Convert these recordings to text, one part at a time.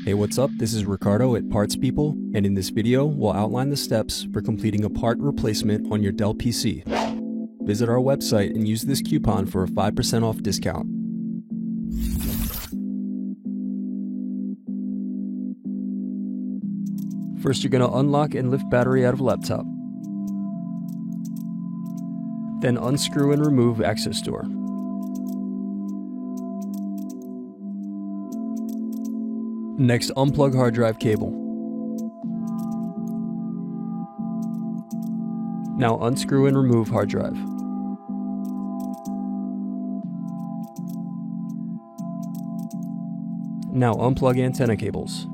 Hey, what's up? This is Ricardo at Parts People, and in this video, we'll outline the steps for completing a part replacement on your Dell PC. Visit our website and use this coupon for a 5% off discount. First, you're going to unlock and lift battery out of laptop. Then unscrew and remove access door. Next, unplug hard drive cable. Now unscrew and remove hard drive. Now unplug antenna cables.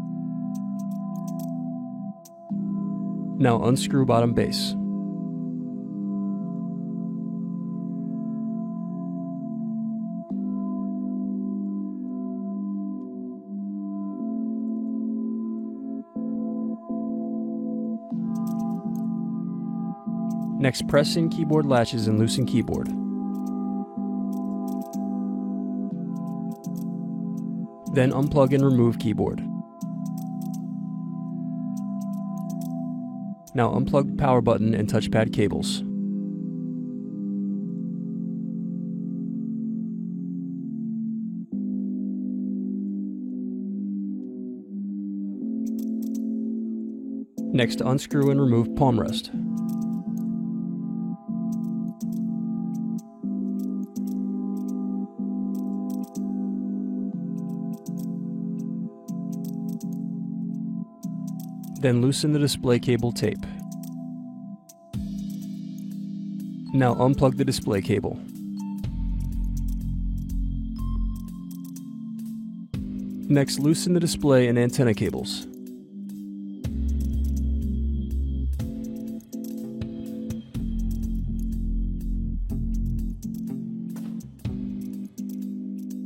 Now unscrew bottom base. Next, press in keyboard latches and loosen keyboard. Then unplug and remove keyboard. Now unplug power button and touchpad cables. Next, unscrew and remove palm rest. Then loosen the display cable tape. Now unplug the display cable. Next, loosen the display and antenna cables.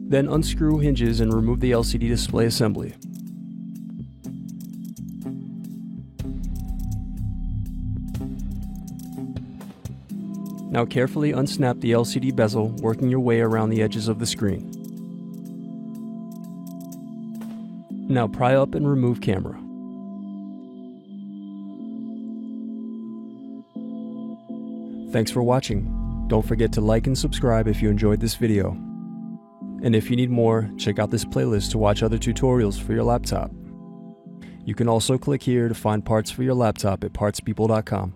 Then unscrew hinges and remove the LCD display assembly. Now carefully unsnap the LCD bezel, working your way around the edges of the screen. Now pry up and remove camera. Thanks for watching. Don't forget to like and subscribe if you enjoyed this video. And if you need more, check out this playlist to watch other tutorials for your laptop. You can also click here to find parts for your laptop at partspeople.com.